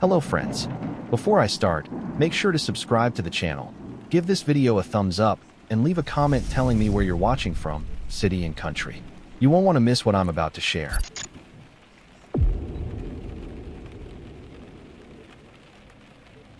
Hello friends. Before I start, make sure to subscribe to the channel, give this video a thumbs up, and leave a comment telling me where you're watching from, city and country. You won't want to miss what I'm about to share.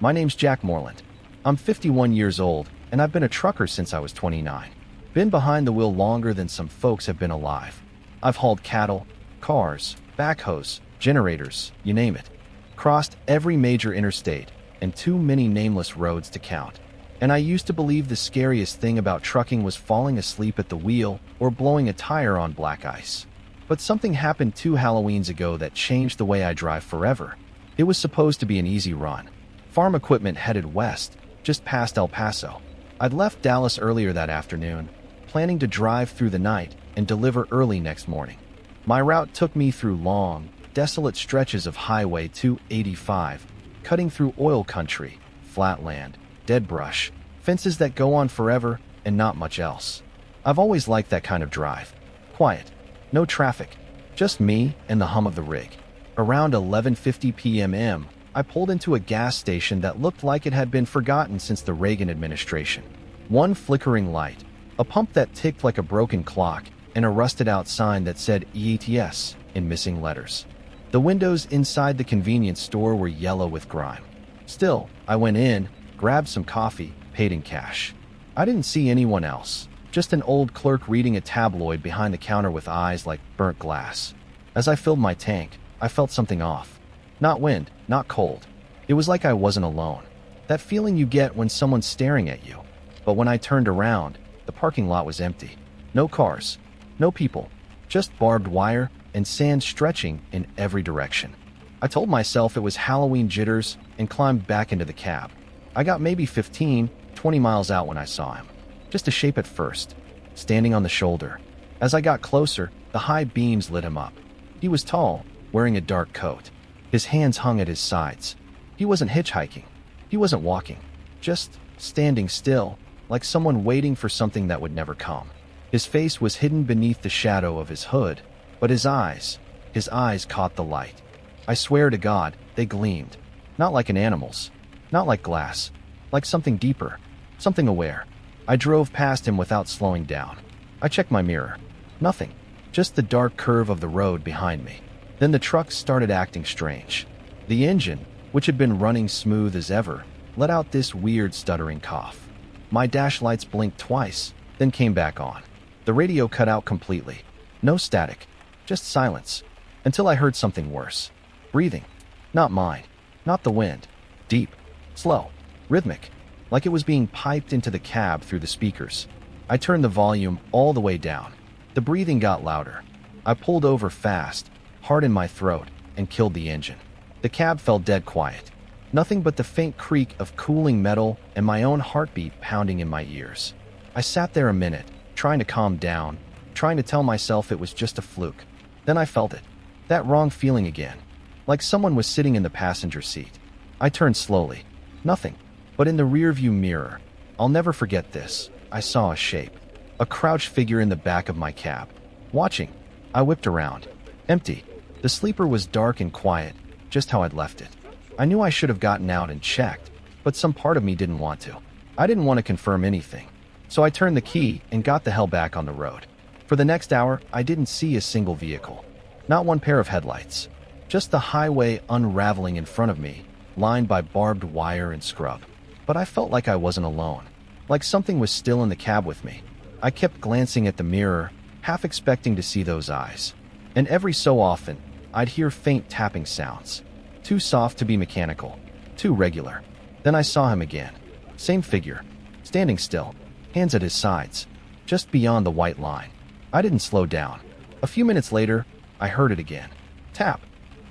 My name's Jack Moreland. I'm 51 years old, and I've been a trucker since I was 29. Been behind the wheel longer than some folks have been alive. I've hauled cattle, cars, backhoes, generators, you name it. Crossed every major interstate, and too many nameless roads to count. And I used to believe the scariest thing about trucking was falling asleep at the wheel or blowing a tire on black ice. But something happened 2 Halloweens ago that changed the way I drive forever. It was supposed to be an easy run. Farm equipment headed west, just past El Paso. I'd left Dallas earlier that afternoon, planning to drive through the night and deliver early next morning. My route took me through long, desolate stretches of Highway 285, cutting through oil country, flat land, dead brush, fences that go on forever, and not much else. I've always liked that kind of drive. Quiet, no traffic, just me and the hum of the rig. Around 11:50 p.m. I pulled into a gas station that looked like it had been forgotten since the Reagan administration. One flickering light, a pump that ticked like a broken clock, and a rusted-out sign that said EATS in missing letters. The windows inside the convenience store were yellow with grime. Still, I went in, grabbed some coffee, paid in cash. I didn't see anyone else, just an old clerk reading a tabloid behind the counter with eyes like burnt glass. As I filled my tank, I felt something off. Not wind, not cold. It was like I wasn't alone. That feeling you get when someone's staring at you. But when I turned around, the parking lot was empty. No cars, no people, just barbed wire and sand stretching in every direction. I told myself it was Halloween jitters and climbed back into the cab. I got maybe 15, 20 miles out when I saw him. Just a shape at first, standing on the shoulder. As I got closer, the high beams lit him up. He was tall, wearing a dark coat. His hands hung at his sides. He wasn't hitchhiking. He wasn't walking. Just standing still, like someone waiting for something that would never come. His face was hidden beneath the shadow of his hood, but his eyes caught the light. I swear to God, they gleamed. Not like an animal's, not like glass, like something deeper, something aware. I drove past him without slowing down. I checked my mirror. Nothing, just the dark curve of the road behind me. Then the truck started acting strange. The engine, which had been running smooth as ever, let out this weird stuttering cough. My dash lights blinked twice, then came back on. The radio cut out completely. No static, just silence, until I heard something worse. Breathing. Not mine, not the wind. Deep, slow, rhythmic, like it was being piped into the cab through the speakers. I turned the volume all the way down. The breathing got louder. I pulled over fast, hard in my throat, and killed the engine. The cab fell dead quiet. Nothing but the faint creak of cooling metal and my own heartbeat pounding in my ears. I sat there a minute, trying to calm down, trying to tell myself it was just a fluke. Then I felt it. That wrong feeling again. Like someone was sitting in the passenger seat. I turned slowly. Nothing. But in the rearview mirror, I'll never forget this, I saw a shape. A crouched figure in the back of my cab. Watching. I whipped around. Empty. The sleeper was dark and quiet, just how I'd left it. I knew I should have gotten out and checked, but some part of me didn't want to. I didn't want to confirm anything. So I turned the key and got the hell back on the road. For the next hour, I didn't see a single vehicle. Not one pair of headlights. Just the highway unraveling in front of me, lined by barbed wire and scrub. But I felt like I wasn't alone. Like something was still in the cab with me. I kept glancing at the mirror, half expecting to see those eyes. And every so often, I'd hear faint tapping sounds. Too soft to be mechanical. Too regular. Then I saw him again. Same figure. Standing still. Hands at his sides. Just beyond the white line. I didn't slow down. A few minutes later, I heard it again. Tap.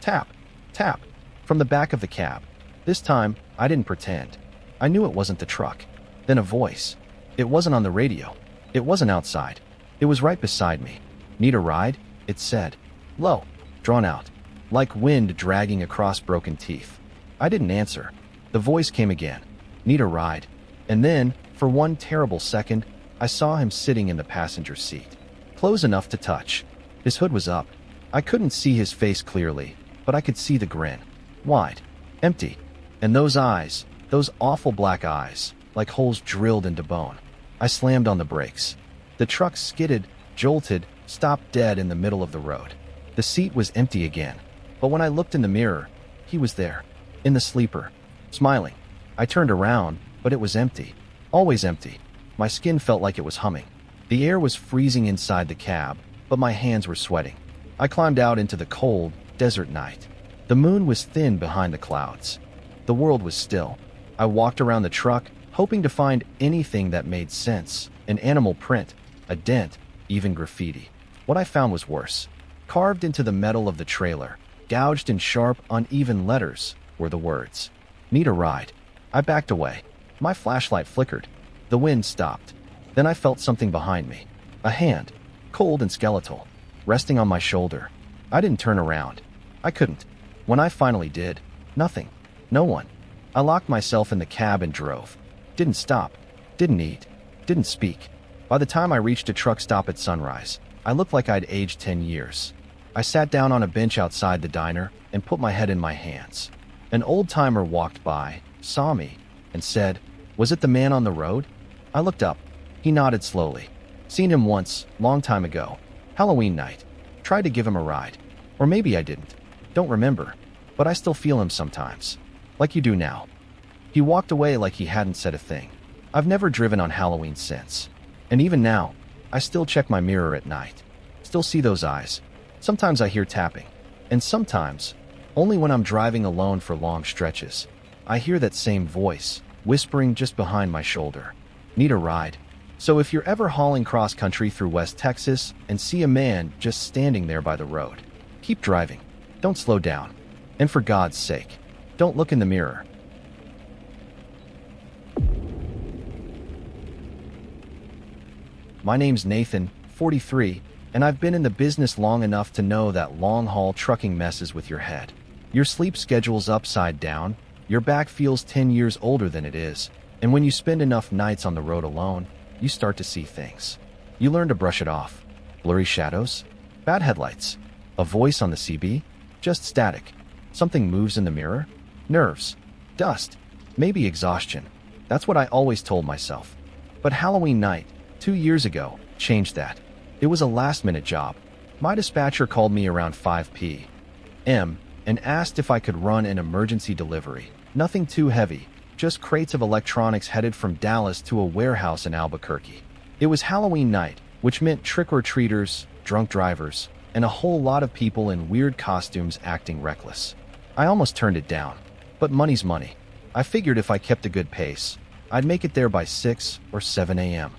Tap. Tap. From the back of the cab. This time, I didn't pretend. I knew it wasn't the truck. Then a voice. It wasn't on the radio. It wasn't outside. It was right beside me. Need a ride? It said. Low. Drawn out. Like wind dragging across broken teeth. I didn't answer. The voice came again. Need a ride? And then, for one terrible second, I saw him sitting in the passenger seat. Close enough to touch. His hood was up. I couldn't see his face clearly, but I could see the grin. Wide. Empty. And those eyes, those awful black eyes, like holes drilled into bone. I slammed on the brakes. The truck skidded, jolted, stopped dead in the middle of the road. The seat was empty again. But when I looked in the mirror, he was there, in the sleeper, smiling. I turned around, but it was empty. Always empty. My skin felt like it was humming. The air was freezing inside the cab, but my hands were sweating. I climbed out into the cold, desert night. The moon was thin behind the clouds. The world was still. I walked around the truck, hoping to find anything that made sense. An animal print, a dent, even graffiti. What I found was worse. Carved into the metal of the trailer, gouged in sharp, uneven letters, were the words, "Need a ride." I backed away. My flashlight flickered. The wind stopped. Then I felt something behind me. A hand, cold and skeletal, resting on my shoulder. I didn't turn around. I couldn't. When I finally did, nothing. No one. I locked myself in the cab and drove. Didn't stop. Didn't eat. Didn't speak. By the time I reached a truck stop at sunrise, I looked like I'd aged 10 years. I sat down on a bench outside the diner and put my head in my hands. An old-timer walked by, saw me, and said, "Was it the man on the road?" I looked up. He nodded slowly. Seen him once, long time ago. Halloween night. Tried to give him a ride. Or maybe I didn't. Don't remember. But I still feel him sometimes. Like you do now. He walked away like he hadn't said a thing. I've never driven on Halloween since. And even now, I still check my mirror at night. Still see those eyes. Sometimes I hear tapping. And sometimes, only when I'm driving alone for long stretches, I hear that same voice, whispering just behind my shoulder. Need a ride? So if you're ever hauling cross-country through West Texas and see a man just standing there by the road, keep driving. Don't slow down. And for God's sake, don't look in the mirror. My name's Nathan, 43, and I've been in the business long enough to know that long-haul trucking messes with your head. Your sleep schedule's upside down, your back feels 10 years older than it is, and when you spend enough nights on the road alone, you start to see things. You learn to brush it off. Blurry shadows? Bad headlights? A voice on the CB? Just static. Something moves in the mirror? Nerves. Dust. Maybe exhaustion. That's what I always told myself. But Halloween night, 2 years ago, changed that. It was a last-minute job. My dispatcher called me around 5 p.m. and asked if I could run an emergency delivery. Nothing too heavy, just crates of electronics headed from Dallas to a warehouse in Albuquerque. It was Halloween night, which meant trick-or-treaters, drunk drivers, and a whole lot of people in weird costumes acting reckless. I almost turned it down, but money's money. I figured if I kept a good pace, I'd make it there by 6 or 7 a.m.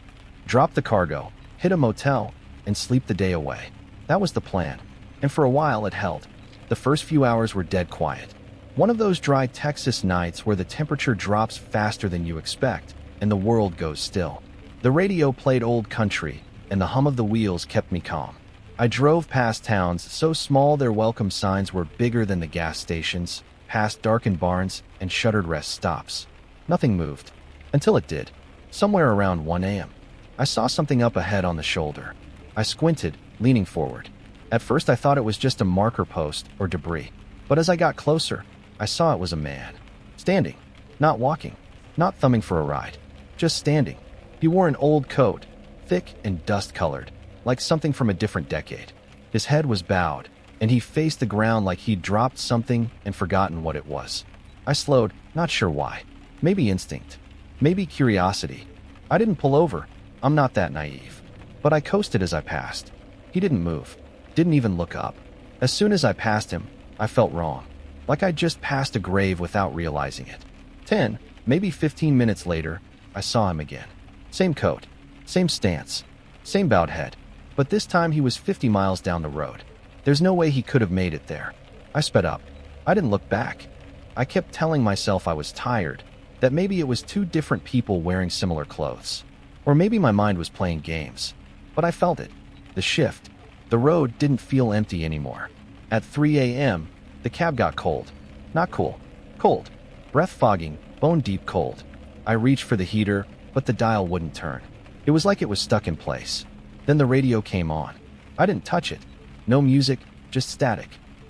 Drop the cargo, hit a motel, and sleep the day away. That was the plan, and for a while it held. The first few hours were dead quiet. One of those dry Texas nights where the temperature drops faster than you expect, and the world goes still. The radio played old country, and the hum of the wheels kept me calm. I drove past towns so small their welcome signs were bigger than the gas stations, past darkened barns and shuttered rest stops. Nothing moved. Until it did. Somewhere around 1 a.m. I saw something up ahead on the shoulder. I squinted, leaning forward. At first I thought it was just a marker post or debris. But as I got closer, I saw it was a man. Standing. Not walking. Not thumbing for a ride. Just standing. He wore an old coat, thick and dust-colored, like something from a different decade. His head was bowed, and he faced the ground like he'd dropped something and forgotten what it was. I slowed, not sure why. Maybe instinct. Maybe curiosity. I didn't pull over. I'm not that naive. But I coasted as I passed. He didn't move. Didn't even look up. As soon as I passed him, I felt wrong. Like I'd just passed a grave without realizing it. 10, maybe 15 minutes later, I saw him again. Same coat. Same stance. Same bowed head. But this time he was 50 miles down the road. There's no way he could have made it there. I sped up. I didn't look back. I kept telling myself I was tired, that maybe it was two different people wearing similar clothes. Or maybe my mind was playing games. But I felt it. The shift. The road didn't feel empty anymore. At 3 a.m., the cab got cold. Not cool. Cold. Breath-fogging, bone-deep cold. I reached for the heater, but the dial wouldn't turn. It was like it was stuck in place. Then the radio came on. I didn't touch it. No music, just static.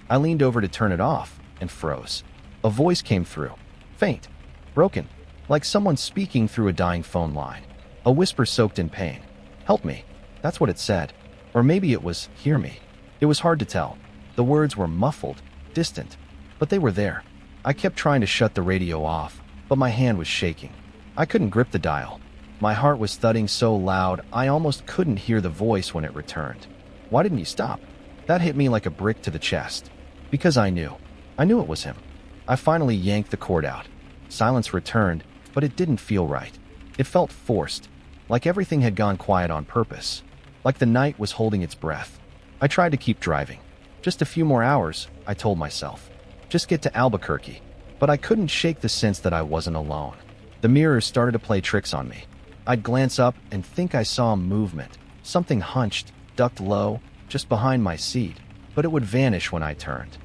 I leaned over to turn it off and froze. A voice came through. Faint. Broken. Like someone speaking through a dying phone line. A whisper soaked in pain. Help me. That's what it said. Or maybe it was, hear me. It was hard to tell. The words were muffled, distant. But they were there. I kept trying to shut the radio off, but my hand was shaking. I couldn't grip the dial. My heart was thudding so loud I almost couldn't hear the voice when it returned. Why didn't you stop? That hit me like a brick to the chest. Because I knew. I knew it was him. I finally yanked the cord out. Silence returned, but it didn't feel right. It felt forced, like everything had gone quiet on purpose, like the night was holding its breath. I tried to keep driving. Just a few more hours, I told myself. Just get to Albuquerque. But I couldn't shake the sense that I wasn't alone. The mirrors started to play tricks on me. I'd glance up and think I saw movement. Something hunched, ducked low, just behind my seat, but it would vanish when I turned.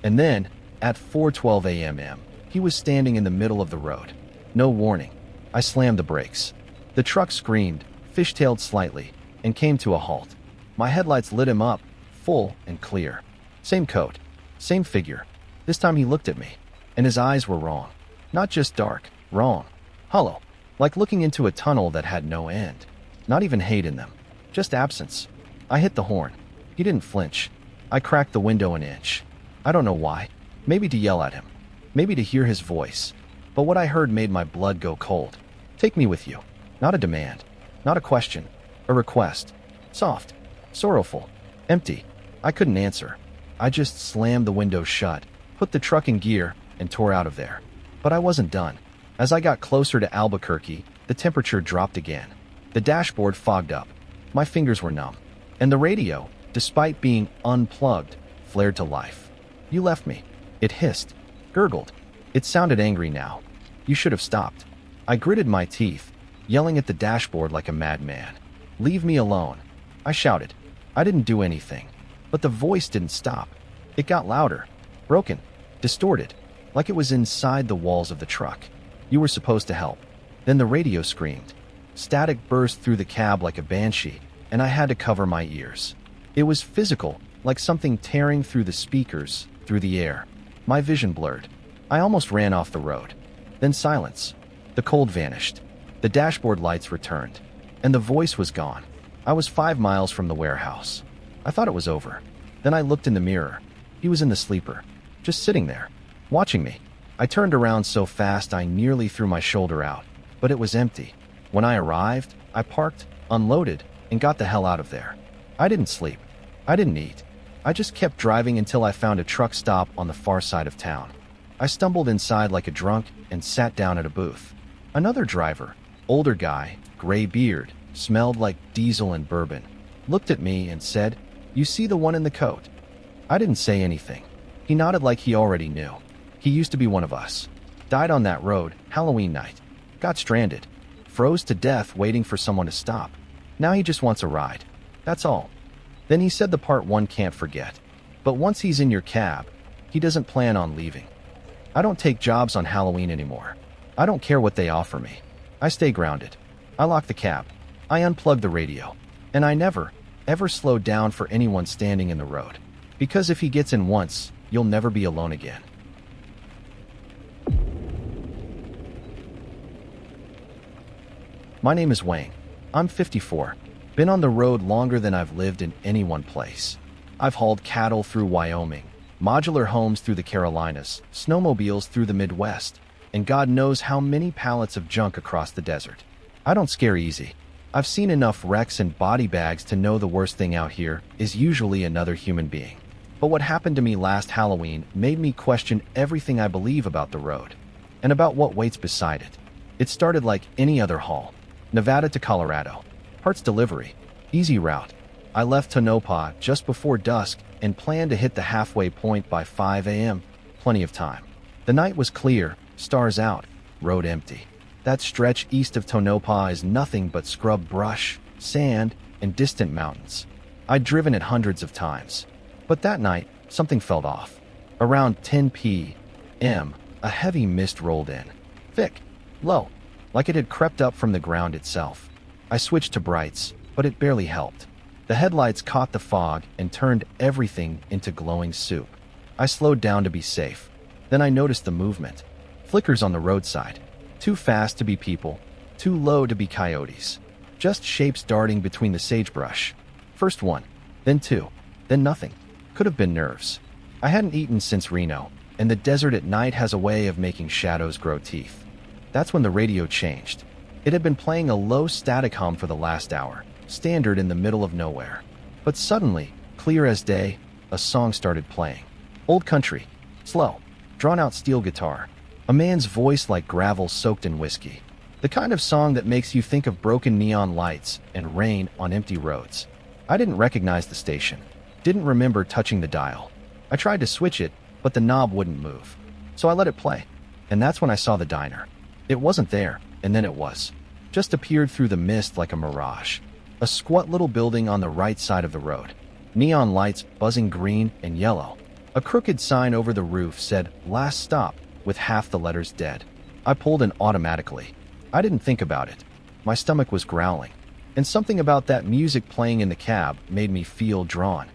And then, at 4:12 a.m., he was standing in the middle of the road. No warning. I slammed the brakes. The truck screamed, fishtailed slightly, and came to a halt. My headlights lit him up, full and clear. Same coat, same figure. This time he looked at me, and his eyes were wrong. Not just dark, wrong. Hollow, like looking into a tunnel that had no end. Not even hate in them, just absence. I hit the horn. He didn't flinch. I cracked the window an inch. I don't know why. Maybe to yell at him. Maybe to hear his voice. But what I heard made my blood go cold. Take me with you. Not a demand. Not a question. A request. Soft. Sorrowful. Empty. I couldn't answer. I just slammed the window shut, put the truck in gear, and tore out of there. But I wasn't done. As I got closer to Albuquerque, the temperature dropped again. The dashboard fogged up. My fingers were numb. And the radio, despite being unplugged, flared to life. You left me. It hissed. Gurgled. It sounded angry now. You should have stopped. I gritted my teeth, yelling at the dashboard like a madman. Leave me alone. I shouted. I didn't do anything. But the voice didn't stop. It got louder. Broken. Distorted. Like it was inside the walls of the truck. You were supposed to help. Then the radio screamed. Static burst through the cab like a banshee, and I had to cover my ears. It was physical, like something tearing through the speakers, through the air. My vision blurred. I almost ran off the road. Then silence. The cold vanished. The dashboard lights returned. And the voice was gone. I was 5 miles from the warehouse. I thought it was over. Then I looked in the mirror. He was in the sleeper, just sitting there, watching me. I turned around so fast I nearly threw my shoulder out, but it was empty. When I arrived, I parked, unloaded, and got the hell out of there. I didn't sleep. I didn't eat. I just kept driving until I found a truck stop on the far side of town. I stumbled inside like a drunk and sat down at a booth. Another driver, older guy, gray beard, smelled like diesel and bourbon, looked at me and said, "You see the one in the coat?" I didn't say anything. He nodded like he already knew. He used to be one of us. Died on that road, Halloween night. Got stranded. Froze to death waiting for someone to stop. Now he just wants a ride. That's all. Then he said the part one can't forget. But once he's in your cab, he doesn't plan on leaving. I don't take jobs on Halloween anymore. I don't care what they offer me. I stay grounded. I lock the cab. I unplug the radio. And I never, ever slow down for anyone standing in the road. Because if he gets in once, you'll never be alone again. My name is Wayne. I'm 54. Been on the road longer than I've lived in any one place. I've hauled cattle through Wyoming, modular homes through the Carolinas, snowmobiles through the Midwest, and God knows how many pallets of junk across the desert. I don't scare easy. I've seen enough wrecks and body bags to know the worst thing out here is usually another human being. But what happened to me last Halloween made me question everything I believe about the road, and about what waits beside it. It started like any other haul. Nevada to Colorado. Parts delivery. Easy route. I left Tonopah just before dusk and planned to hit the halfway point by 5 a.m. Plenty of time. The night was clear, stars out, road empty. That stretch east of Tonopah is nothing but scrub brush, sand, and distant mountains. I'd driven it hundreds of times. But that night, something felt off. Around 10 p.m., a heavy mist rolled in. Thick. Low. Like it had crept up from the ground itself. I switched to brights, but it barely helped. The headlights caught the fog and turned everything into glowing soup. I slowed down to be safe. Then I noticed the movement. Flickers on the roadside. Too fast to be people, too low to be coyotes. Just shapes darting between the sagebrush. First one, then two, then nothing. Could have been nerves. I hadn't eaten since Reno, and the desert at night has a way of making shadows grow teeth. That's when the radio changed. It had been playing a low static hum for the last hour, standard in the middle of nowhere. But suddenly, clear as day, a song started playing. Old country, slow, drawn-out steel guitar, a man's voice like gravel soaked in whiskey. The kind of song that makes you think of broken neon lights and rain on empty roads. I didn't recognize the station, didn't remember touching the dial. I tried to switch it, but the knob wouldn't move. So I let it play, and that's when I saw the diner. It wasn't there, and then it was. Just appeared through the mist like a mirage. A squat little building on the right side of the road. Neon lights buzzing green and yellow. A crooked sign over the roof said, "Last stop," with half the letters dead. I pulled in automatically. I didn't think about it. My stomach was growling, and something about that music playing in the cab made me feel drawn.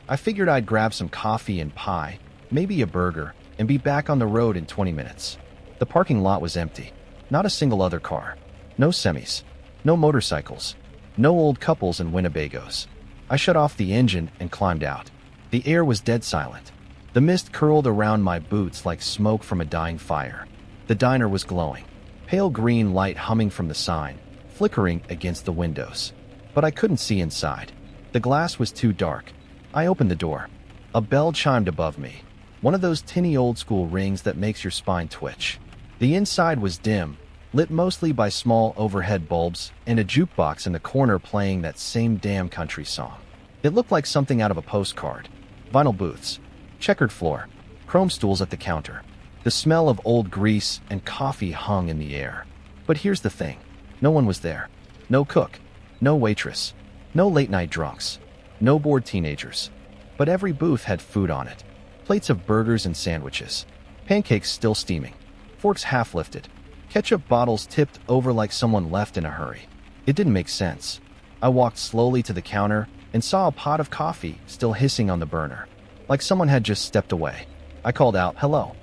I figured I'd grab some coffee and pie, maybe a burger, and be back on the road in 20 minutes. The parking lot was empty. Not a single other car. No semis. No motorcycles. No old couples and Winnebagos. I shut off the engine and climbed out. The air was dead silent. The mist curled around my boots like smoke from a dying fire. The diner was glowing. Pale green light humming from the sign, flickering against the windows. But I couldn't see inside. The glass was too dark. I opened the door. A bell chimed above me. One of those tinny old-school rings that makes your spine twitch. The inside was dim, lit mostly by small overhead bulbs and a jukebox in the corner playing that same damn country song. It looked like something out of a postcard. Vinyl booths, checkered floor, chrome stools at the counter. The smell of old grease and coffee hung in the air. But here's the thing. No one was there. No cook. No waitress. No late-night drunks. No bored teenagers. But every booth had food on it. Plates of burgers and sandwiches. Pancakes still steaming. Forks half lifted. Ketchup bottles tipped over like someone left in a hurry. It didn't make sense. I walked slowly to the counter and saw a pot of coffee still hissing on the burner. Like someone had just stepped away. I called out, "Hello."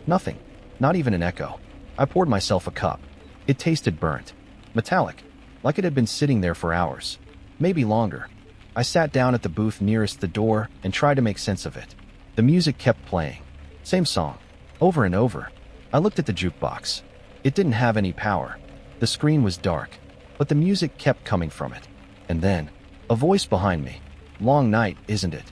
Nothing. Not even an echo. I poured myself a cup. It tasted burnt. Metallic. Like it had been sitting there for hours. Maybe longer. I sat down at the booth nearest the door and tried to make sense of it. The music kept playing. Same song. Over and over. I looked at the jukebox. It didn't have any power. The screen was dark, but the music kept coming from it. And then, a voice behind me. "Long night, isn't it?"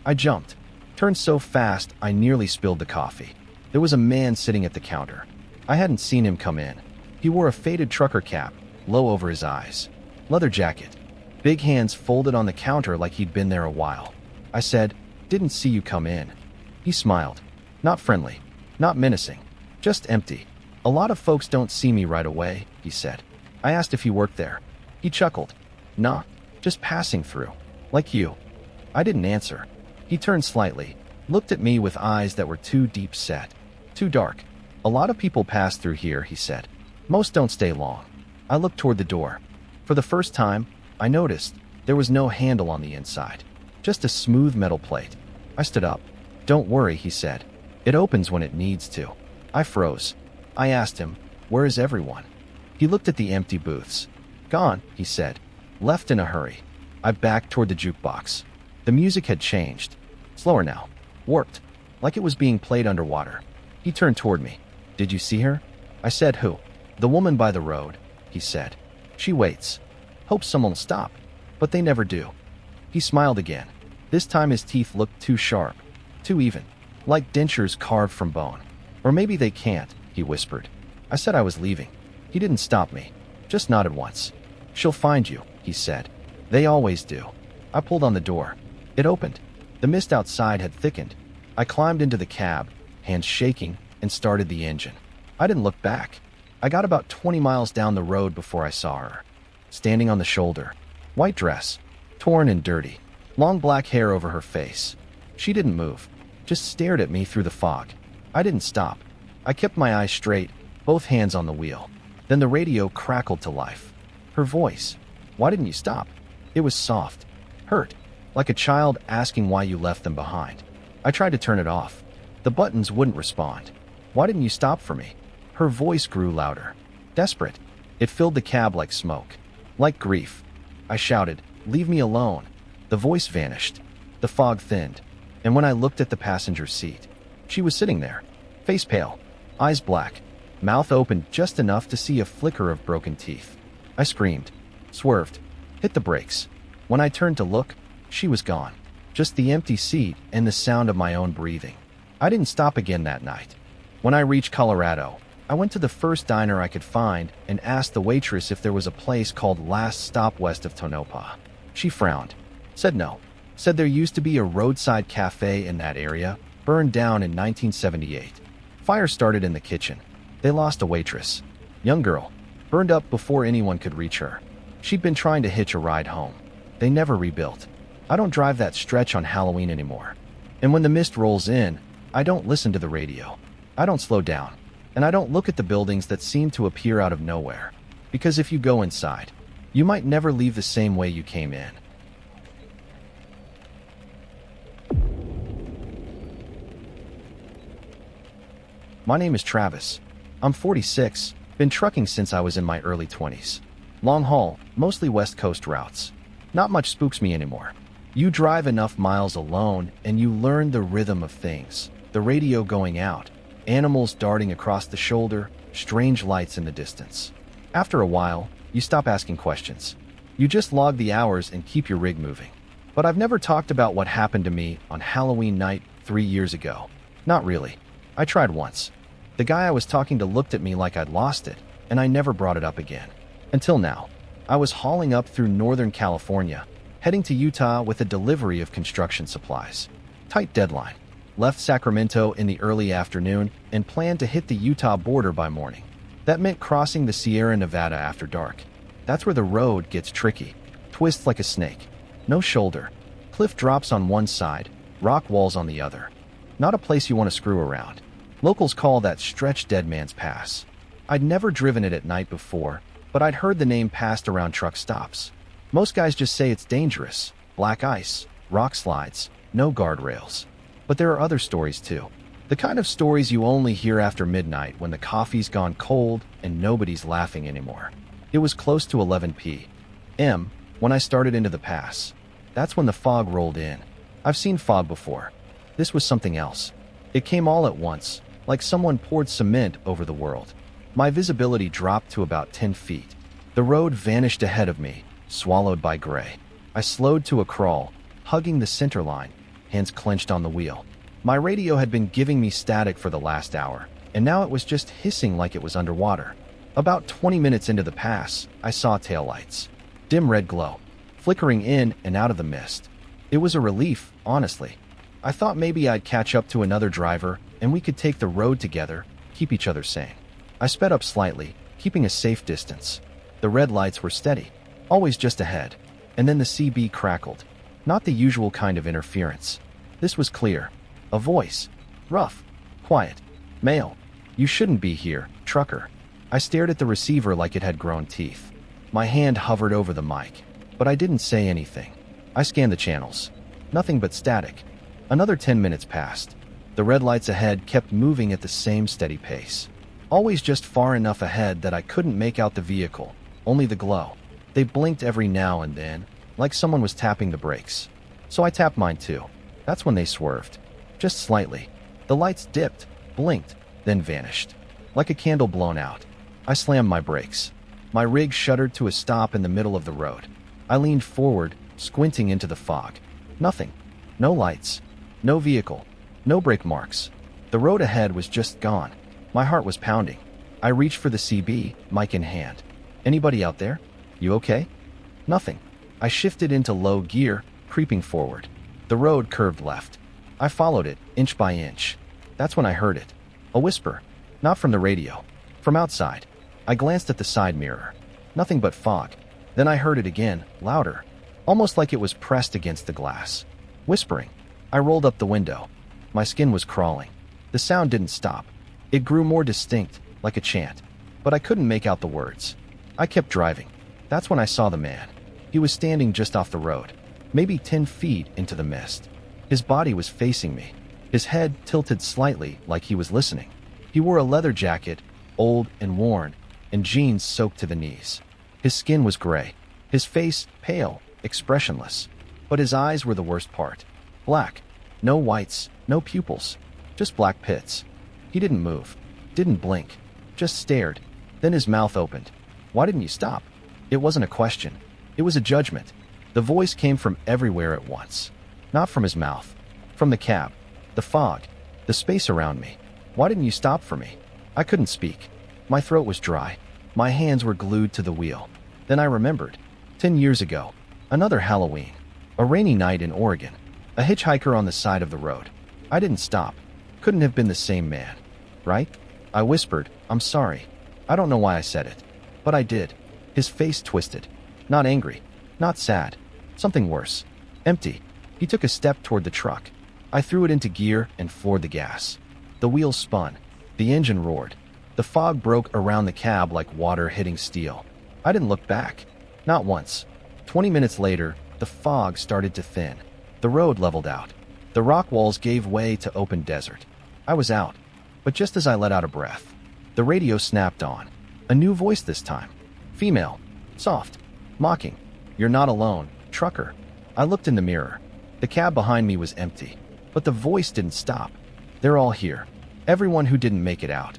I jumped. Turned so fast I nearly spilled the coffee. There was a man sitting at the counter. I hadn't seen him come in. He wore a faded trucker cap, low over his eyes. Leather jacket. Big hands folded on the counter like he'd been there a while. I said, "Didn't see you come in." He smiled. Not friendly. Not menacing. Just empty. "A lot of folks don't see me right away," he said. I asked if he worked there. He chuckled. "Nah, just passing through. Like you." I didn't answer. He turned slightly, looked at me with eyes that were too deep set. Too dark. "A lot of people pass through here," he said. "Most don't stay long." I looked toward the door. For the first time, I noticed there was no handle on the inside. Just a smooth metal plate. I stood up. "Don't worry," he said. "It opens when it needs to." I froze. I asked him, "Where is everyone?" He looked at the empty booths. "Gone," he said. "Left in a hurry." I backed toward the jukebox. The music had changed. Slower now. Warped. Like it was being played underwater. He turned toward me. "Did you see her?" I said, "Who?" "The woman by the road," he said. "She waits. Hopes someone will stop. But they never do." He smiled again. This time his teeth looked too sharp. Too even. Like dentures carved from bone. "Or maybe they can't," he whispered. I said I was leaving. He didn't stop me. Just nodded once. "She'll find you," he said. "They always do." I pulled on the door. It opened. The mist outside had thickened. I climbed into the cab, hands shaking, and started the engine. I didn't look back. I got about 20 miles down the road before I saw her. Standing on the shoulder. White dress. Torn and dirty. Long black hair over her face. She didn't move. Just stared at me through the fog. I didn't stop. I kept my eyes straight, both hands on the wheel. Then the radio crackled to life. Her voice. "Why didn't you stop?" It was soft. Hurt. Like a child asking why you left them behind. I tried to turn it off. The buttons wouldn't respond. Why didn't you stop for me?" Her voice grew louder. Desperate. It filled the cab like smoke. Like grief. I shouted, "Leave me alone." The voice vanished. The fog thinned. And when I looked at the passenger seat, she was sitting there, face pale, eyes black, mouth open just enough to see a flicker of broken teeth. I screamed, swerved, hit the brakes. When I turned to look, she was gone. Just the empty seat and the sound of my own breathing. I didn't stop again that night. When I reached Colorado, I went to the first diner I could find and asked the waitress if there was a place called Last Stop west of Tonopah. She frowned, said no, said there used to be a roadside cafe in that area, burned down in 1978. Fire started in the kitchen. They lost a waitress. Young girl, burned up before anyone could reach her. She'd been trying to hitch a ride home. They never rebuilt. I don't drive that stretch on Halloween anymore. And when the mist rolls in, I don't listen to the radio. I don't slow down. And I don't look at the buildings that seem to appear out of nowhere. Because if you go inside, you might never leave the same way you came in. My name is Travis. I'm 46, been trucking since I was in my early 20s. Long haul, mostly West Coast routes. Not much spooks me anymore. You drive enough miles alone and you learn the rhythm of things. The radio going out, animals darting across the shoulder, strange lights in the distance. After a while, you stop asking questions. You just log the hours and keep your rig moving. But I've never talked about what happened to me on Halloween night 3 years ago. Not really. I tried once. The guy I was talking to looked at me like I'd lost it, and I never brought it up again. Until now. I was hauling up through Northern California, heading to Utah with a delivery of construction supplies. Tight deadline. Left Sacramento in the early afternoon and planned to hit the Utah border by morning. That meant crossing the Sierra Nevada after dark. That's where the road gets tricky. Twists like a snake. No shoulder. Cliff drops on one side, rock walls on the other. Not a place you want to screw around. Locals call that stretch Dead Man's Pass. I'd never driven it at night before, but I'd heard the name passed around truck stops. Most guys just say it's dangerous. Black ice, rock slides, no guardrails. But there are other stories too. The kind of stories you only hear after midnight when the coffee's gone cold and nobody's laughing anymore. It was close to 11 p.m. when I started into the pass. That's when the fog rolled in. I've seen fog before. This was something else. It came all at once, like someone poured cement over the world. My visibility dropped to about 10 feet. The road vanished ahead of me, swallowed by gray. I slowed to a crawl, hugging the center line, hands clenched on the wheel. My radio had been giving me static for the last hour, and now it was just hissing like it was underwater. About 20 minutes into the pass, I saw taillights. Dim red glow, flickering in and out of the mist. It was a relief, honestly. I thought maybe I'd catch up to another driver and we could take the road together, keep each other sane. I sped up slightly, keeping a safe distance. The red lights were steady, always just ahead, and then the CB crackled. Not the usual kind of interference. This was clear. A voice. Rough. Quiet. Male. "You shouldn't be here, trucker." I stared at the receiver like it had grown teeth. My hand hovered over the mic, but I didn't say anything. I scanned the channels. Nothing but static. Another 10 minutes passed. The red lights ahead kept moving at the same steady pace. Always just far enough ahead that I couldn't make out the vehicle, only the glow. They blinked every now and then, like someone was tapping the brakes. So I tapped mine too. That's when they swerved. Just slightly. The lights dipped, blinked, then vanished. Like a candle blown out. I slammed my brakes. My rig shuddered to a stop in the middle of the road. I leaned forward, squinting into the fog. Nothing. No lights. No vehicle. No brake marks. The road ahead was just gone. My heart was pounding. I reached for the CB, mic in hand. "Anybody out there? You okay?" Nothing. I shifted into low gear, creeping forward. The road curved left. I followed it, inch by inch. That's when I heard it. A whisper. Not from the radio. From outside. I glanced at the side mirror. Nothing but fog. Then I heard it again, louder. Almost like it was pressed against the glass. Whispering. I rolled up the window. My skin was crawling. The sound didn't stop. It grew more distinct, like a chant. But I couldn't make out the words. I kept driving. That's when I saw the man. He was standing just off the road, maybe 10 feet into the mist. His body was facing me, his head tilted slightly like he was listening. He wore a leather jacket, old and worn, and jeans soaked to the knees. His skin was gray, his face pale, expressionless, but his eyes were the worst part. Black, no whites, no pupils, just black pits. He didn't move, didn't blink, just stared. Then his mouth opened. "Why didn't you stop?" It wasn't a question. It was a judgment. The voice came from everywhere at once. Not from his mouth. From the cab, the fog, the space around me. "Why didn't you stop for me?" I couldn't speak. My throat was dry. My hands were glued to the wheel. Then I remembered. 10 years ago. Another Halloween. A rainy night in Oregon. A hitchhiker on the side of the road. I didn't stop. Couldn't have been the same man. Right? I whispered, "I'm sorry." I don't know why I said it. But I did. His face twisted. Not angry. Not sad. Something worse. Empty. He took a step toward the truck. I threw it into gear and floored the gas. The wheels spun. The engine roared. The fog broke around the cab like water hitting steel. I didn't look back. Not once. 20 minutes later, the fog started to thin. The road leveled out. The rock walls gave way to open desert. I was out. But just as I let out a breath, the radio snapped on. A new voice this time. Female. Soft. Mocking. "You're not alone, trucker." I looked in the mirror. The cab behind me was empty. But the voice didn't stop. "They're all here. Everyone who didn't make it out."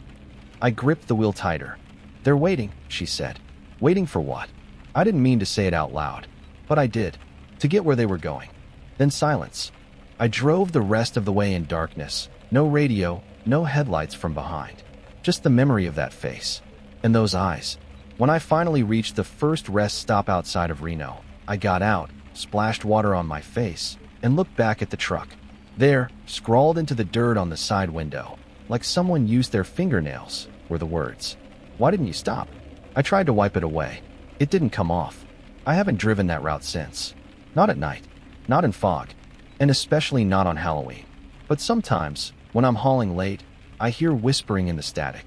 I gripped the wheel tighter. "They're waiting," she said. Waiting for what? I didn't mean to say it out loud. But I did. To get where they were going. Then silence. I drove the rest of the way in darkness. No radio, no headlights from behind. Just the memory of that face. And those eyes. When I finally reached the first rest stop outside of Reno, I got out, splashed water on my face, and looked back at the truck. There, scrawled into the dirt on the side window, like someone used their fingernails, were the words. "Why didn't you stop?" I tried to wipe it away. It didn't come off. I haven't driven that route since. Not at night. Not in fog. And especially not on Halloween. But sometimes, when I'm hauling late, I hear whispering in the static.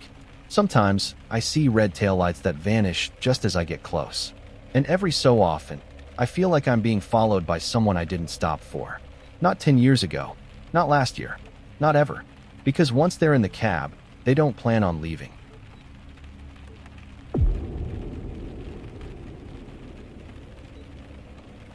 Sometimes, I see red taillights that vanish just as I get close. And every so often, I feel like I'm being followed by someone I didn't stop for. Not 10 years ago. Not last year. Not ever. Because once they're in the cab, they don't plan on leaving.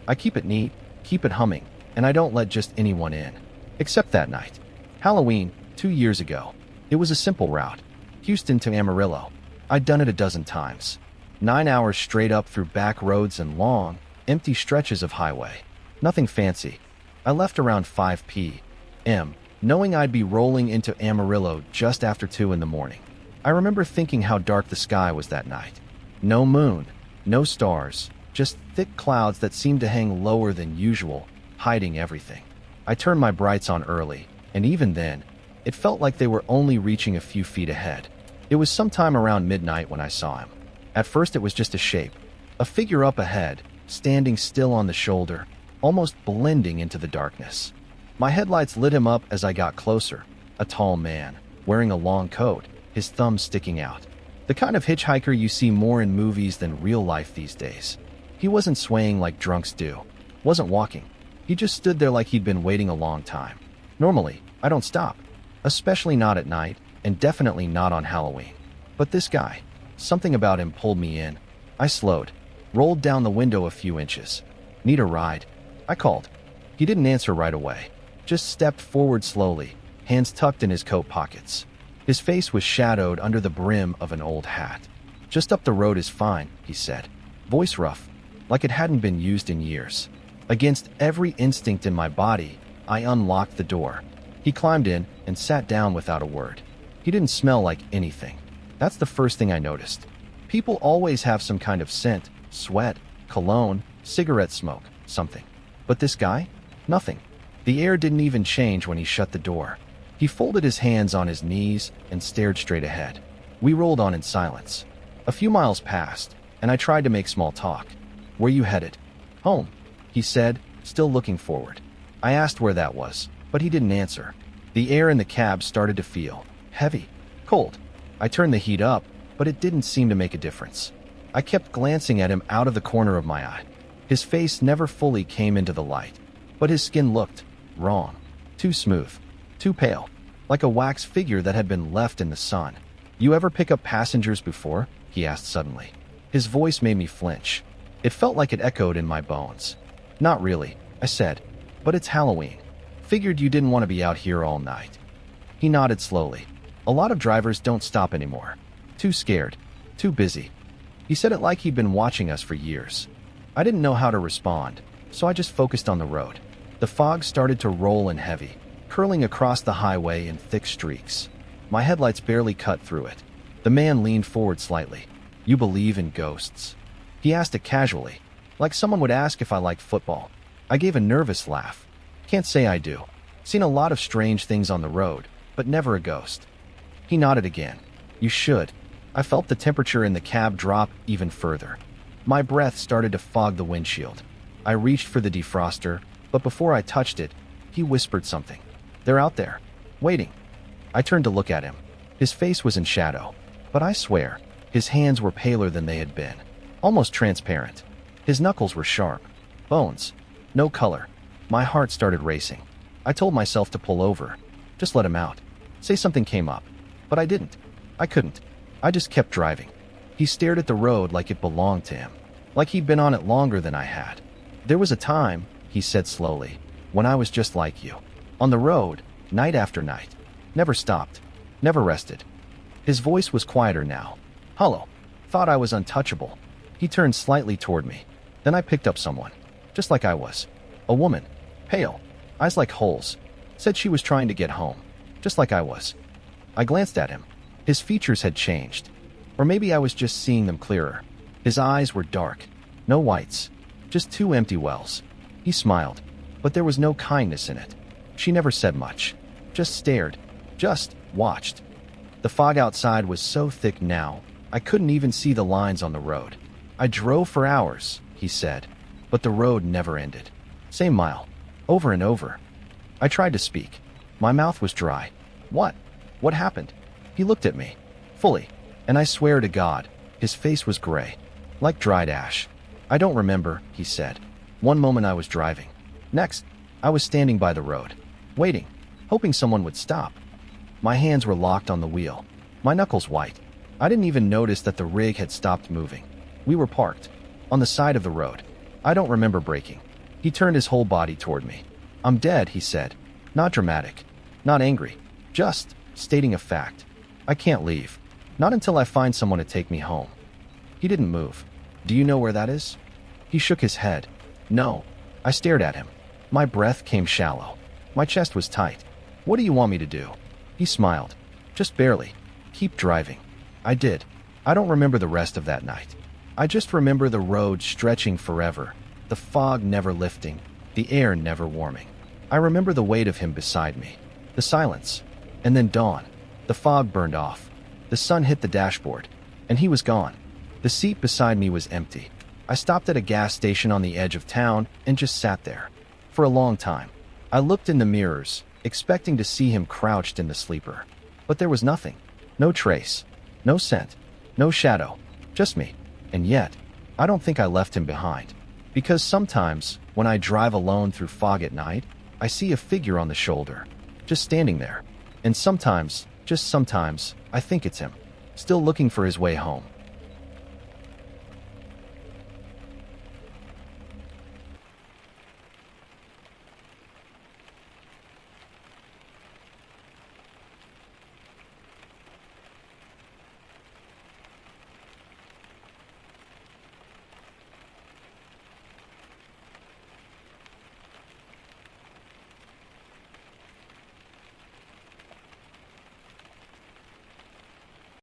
I keep it neat, keep it humming, and I don't let just anyone in. Except that night. Halloween, 2 years ago. It was a simple route. Houston to Amarillo. I'd done it a dozen times. 9 hours straight up through back roads and long, empty stretches of highway. Nothing fancy. I left around 5 p.m., knowing I'd be rolling into Amarillo just after 2 in the morning. I remember thinking how dark the sky was that night. No moon, no stars, just thick clouds that seemed to hang lower than usual, hiding everything. I turned my brights on early, and even then, it felt like they were only reaching a few feet ahead. It was sometime around midnight when I saw him. At first it was just a shape, a figure up ahead, standing still on the shoulder, almost blending into the darkness. My headlights lit him up as I got closer, a tall man, wearing a long coat, his thumbs sticking out. The kind of hitchhiker you see more in movies than real life these days. He wasn't swaying like drunks do, wasn't walking. He just stood there like he'd been waiting a long time. Normally, I don't stop, especially not at night, and definitely not on Halloween. But this guy, something about him pulled me in. I slowed, rolled down the window a few inches. "Need a ride?" I called. He didn't answer right away, just stepped forward slowly, hands tucked in his coat pockets. His face was shadowed under the brim of an old hat. "Just up the road is fine," he said, voice rough, like it hadn't been used in years. Against every instinct in my body, I unlocked the door. He climbed in and sat down without a word. He didn't smell like anything. That's the first thing I noticed. People always have some kind of scent, sweat, cologne, cigarette smoke, something. But this guy? Nothing. The air didn't even change when he shut the door. He folded his hands on his knees and stared straight ahead. We rolled on in silence. A few miles passed, and I tried to make small talk. "Where you headed?" "Home," he said, still looking forward. I asked where that was, but he didn't answer. The air in the cab started to feel heavy, cold. I turned the heat up, but it didn't seem to make a difference. I kept glancing at him out of the corner of my eye. His face never fully came into the light, but his skin looked wrong. Too smooth, too pale, like a wax figure that had been left in the sun. "You ever pick up passengers before?" he asked suddenly. His voice made me flinch. It felt like it echoed in my bones. "Not really," I said, "but it's Halloween. Figured you didn't want to be out here all night." He nodded slowly. "A lot of drivers don't stop anymore. Too scared. Too busy." He said it like he'd been watching us for years. I didn't know how to respond, so I just focused on the road. The fog started to roll in heavy, curling across the highway in thick streaks. My headlights barely cut through it. The man leaned forward slightly. "You believe in ghosts?" He asked it casually, like someone would ask if I liked football. I gave a nervous laugh. "Can't say I do. Seen a lot of strange things on the road, but never a ghost." He nodded again. "You should." I felt the temperature in the cab drop even further. My breath started to fog the windshield. I reached for the defroster, but before I touched it, he whispered something. "They're out there, waiting." I turned to look at him. His face was in shadow, but I swear, his hands were paler than they had been, almost transparent. His knuckles were sharp. Bones. No color. My heart started racing. I told myself to pull over. Just let him out. Say something came up. But I didn't. I couldn't. I just kept driving. He stared at the road like it belonged to him, like he'd been on it longer than I had. "There was a time," he said slowly, "when I was just like you. On the road, night after night. Never stopped. Never rested." His voice was quieter now. Hollow. Thought I was untouchable. He turned slightly toward me. Then I picked up someone. Just like I was. A woman. Pale. Eyes like holes. Said she was trying to get home. Just like I was. I glanced at him. His features had changed. Or maybe I was just seeing them clearer. His eyes were dark. No whites. Just two empty wells. He smiled, but there was no kindness in it. She never said much. Just stared. Just watched. The fog outside was so thick now, I couldn't even see the lines on the road. "I drove for hours," he said, but the road never ended. Same mile. Over and over. I tried to speak. My mouth was dry. "What? What happened?" He looked at me. Fully. And I swear to God, his face was gray. Like dried ash. "I don't remember," he said. "One moment I was driving. Next, I was standing by the road. Waiting. Hoping someone would stop." My hands were locked on the wheel. My knuckles white. I didn't even notice that the rig had stopped moving. We were parked. On the side of the road. I don't remember braking. He turned his whole body toward me. "I'm dead," he said. Not dramatic. Not angry. Just stating a fact. "I can't leave. Not until I find someone to take me home." He didn't move. "Do you know where that is?" He shook his head. "No." I stared at him. My breath came shallow. My chest was tight. "What do you want me to do?" He smiled. "Just barely. Keep driving." I did. I don't remember the rest of that night. I just remember the road stretching forever, the fog never lifting, the air never warming. I remember the weight of him beside me, the silence, and then dawn. The fog burned off. The sun hit the dashboard, and he was gone. The seat beside me was empty. I stopped at a gas station on the edge of town and just sat there. For a long time. I looked in the mirrors, expecting to see him crouched in the sleeper. But there was nothing. No trace. No scent. No shadow. Just me. And yet, I don't think I left him behind. Because sometimes, when I drive alone through fog at night, I see a figure on the shoulder, just standing there. And sometimes, just sometimes, I think it's him, still looking for his way home.